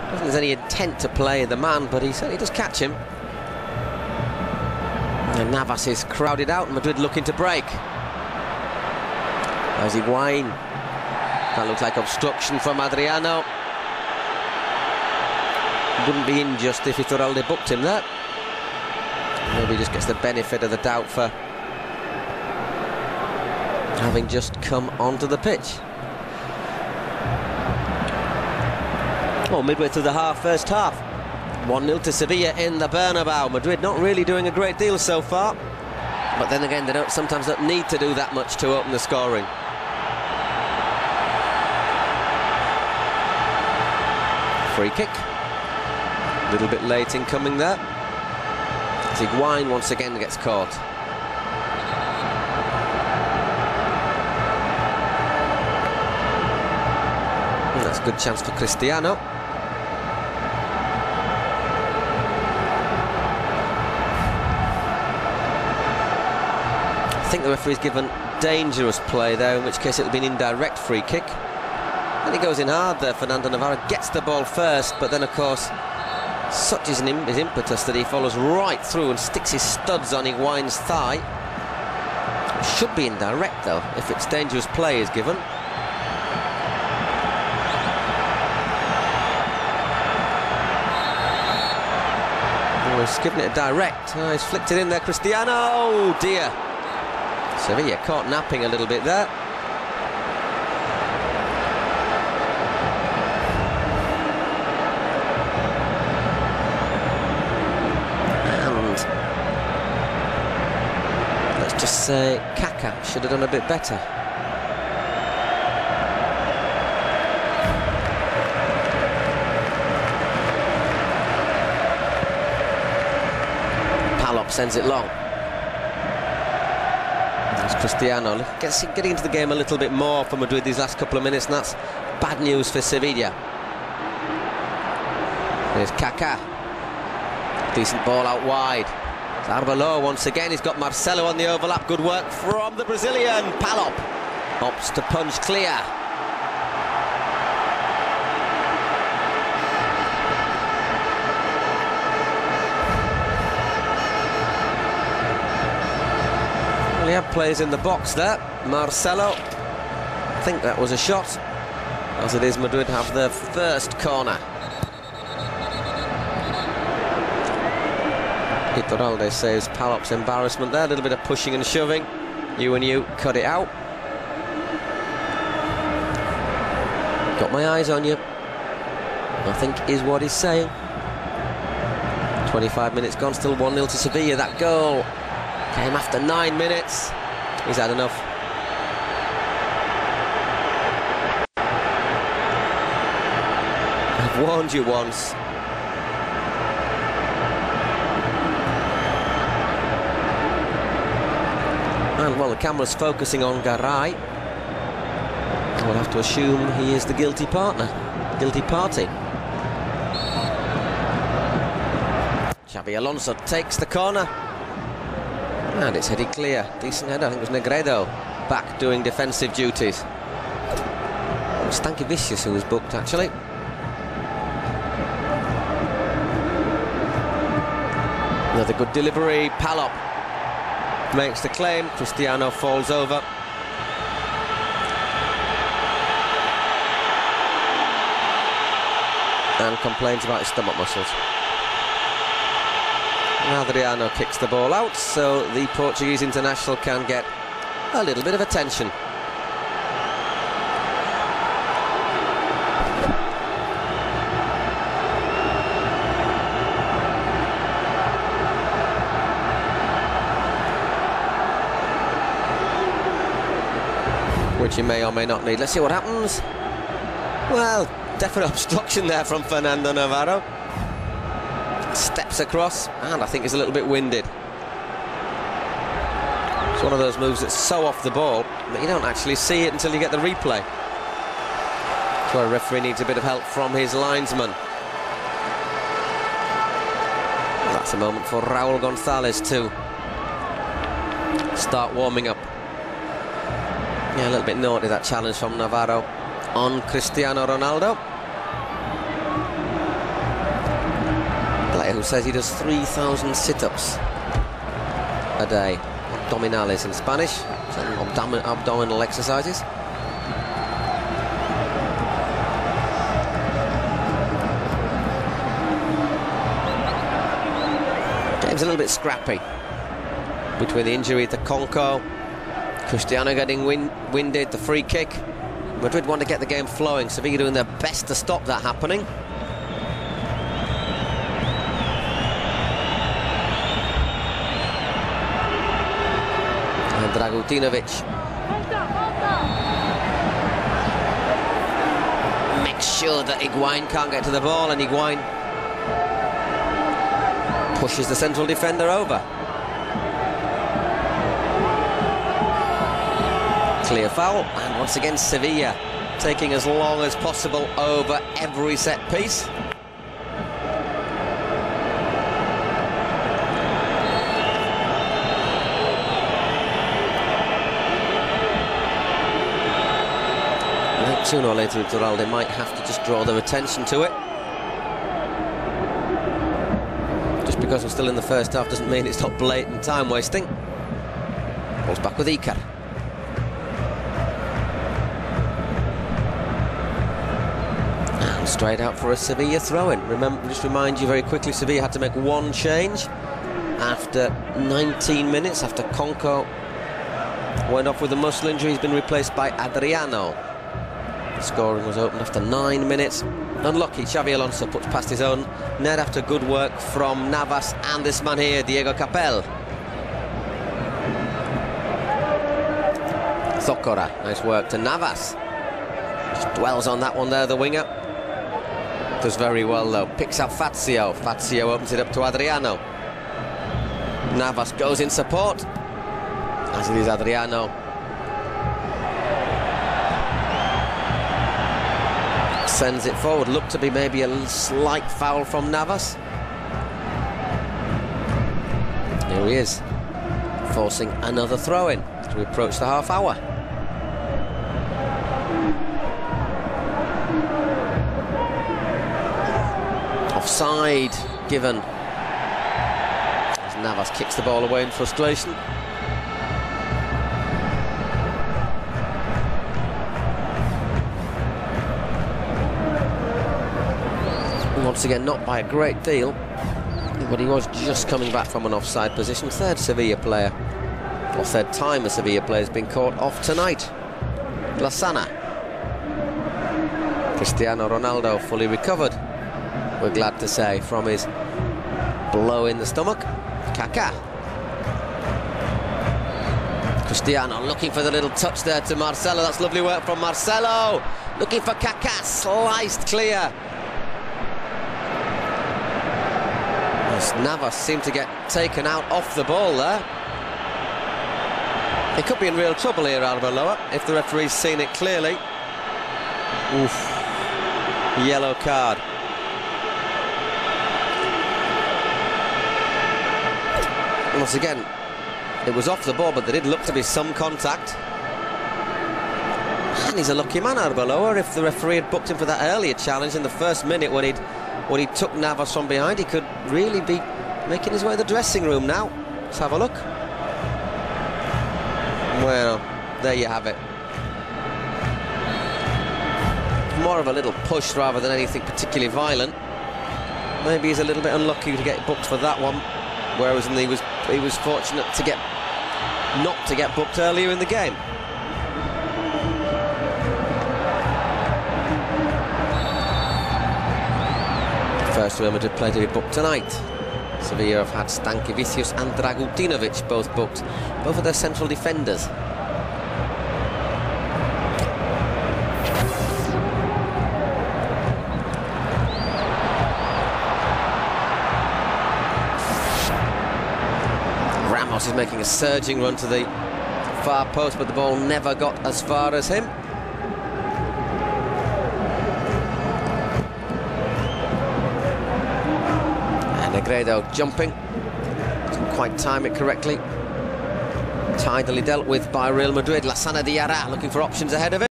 don't think there's any intent to play the man, but he certainly does catch him. And Navas is crowded out, Madrid looking to break. There's Higuain. That looks like obstruction from Adriano. Wouldn't be unjust if Iturralde booked him there. Maybe he just gets the benefit of the doubt for having just come onto the pitch. Well, midway through the first half, 1-0 to Sevilla in the Bernabeu. Madrid not really doing a great deal so far, but then again, they sometimes don't need to do that much to open the scoring. Free kick, a little bit late in coming there. Higuain once again gets caught. And that's a good chance for Cristiano. I think the referee's given dangerous play there, in which case it'll be an indirect free kick. And he goes in hard there. Fernando Navarro gets the ball first, but then of course such is his impetus that he follows right through and sticks his studs on Higuain's thigh. It should be indirect though, if it's dangerous play is given. Oh, he's given it a direct. Oh, he's flicked it in there, Cristiano. Oh dear. Sevilla caught napping a little bit there. And let's just say Kaká should have done a bit better. Palop sends it long. Cristiano getting into the game a little bit more for Madrid these last couple of minutes, and that's bad news for Sevilla. There's Kaká. Decent ball out wide. Arbeloa once again, he's got Marcelo on the overlap. Good work from the Brazilian. Palop opts to punch clear. We have players in the box there. Marcelo, I think that was a shot. As it is, Madrid have their first corner. Iturralde saves Palop's embarrassment there. A little bit of pushing and shoving. You cut it out. Got my eyes on you, I think is what he's saying. 25 minutes gone, still 1-0 to Sevilla. That goal came after 9 minutes. He's had enough. I've warned you once. And well, the camera's focusing on Garay. We'll have to assume he is the guilty partner, guilty party. Xabi Alonso takes the corner. And it's headed clear. Decent header. I think it was Negredo back doing defensive duties. It was Stankiewicz who was booked, actually. Another good delivery. Palop makes the claim. Cristiano falls over. And complains about his stomach muscles. Adriano kicks the ball out, so the Portuguese international can get a little bit of attention. Which he may or may not need. Let's see what happens. Well, definite obstruction there from Fernando Navarro. Steps across, and I think he's a little bit winded. It's one of those moves that's so off the ball that you don't actually see it until you get the replay. So a referee needs a bit of help from his linesman. Well, that's a moment for Raúl González to start warming up. Yeah, a little bit naughty, that challenge from Navarro on Cristiano Ronaldo. player who says he does 3,000 sit-ups a day. Abdominales in Spanish, abdominal exercises. Game's a little bit scrappy between the injury to Conco, Cristiano getting winded, the free kick. Madrid want to get the game flowing. Sevilla doing their best to stop that happening. And Dragutinovic makes sure that Higuain can't get to the ball, and Higuain pushes the central defender over. Clear foul, and once again Sevilla taking as long as possible over every set piece. I think sooner or later Iturralde might have to just draw their attention to it. Just because we're still in the first half doesn't mean it's not blatant time wasting. Ball's back with Iker. Straight out for a Sevilla throw-in. Just remind you very quickly, Sevilla had to make one change after 19 minutes, after Conco went off with a muscle injury. He's been replaced by Adriano. The scoring was opened after 9 minutes. Unlucky, Xavi Alonso puts past his own net after good work from Navas and this man here, Diego Capel. Zocora, nice work to Navas. Just dwells on that one there, the winger. Does very well though, picks up Fazio. Fazio opens it up to Adriano. Navas goes in support, as it is Adriano. Sends it forward, looked to be maybe a slight foul from Navas. Here he is, forcing another throw-in as we approach the half hour. Offside given as Navas kicks the ball away in frustration. Once again, not by a great deal, but he was just coming back from an offside position. Third Sevilla player, or third time a Sevilla player has been caught off tonight. Lasana. Cristiano Ronaldo fully recovered, we're glad to say, from his blow in the stomach. Kaká. Cristiano looking for the little touch there to Marcelo. That's lovely work from Marcelo. Looking for Kaká, sliced clear. As Navas seemed to get taken out off the ball there. He could be in real trouble here, Arbeloa, if the referee's seen it clearly. Oof. Yellow card. Once again, it was off the ball, but there did look to be some contact. And he's a lucky man, Arbeloa. If the referee had booked him for that earlier challenge in the first minute when he took Navas from behind, he could really be making his way to the dressing room now. Let's have a look. Well, there you have it. More of a little push rather than anything particularly violent. Maybe he's a little bit unlucky to get booked for that one, whereas he was fortunate to not to get booked earlier in the game. First Real Madrid player to be booked tonight. Sevilla have had Stankiewicz and Dragutinovic both booked, both of their central defenders. Ramos is making a surging run to the far post, but the ball never got as far as him. Negredo jumping, didn't quite time it correctly. Tidily dealt with by Real Madrid. Lassana Diarra looking for options ahead of it.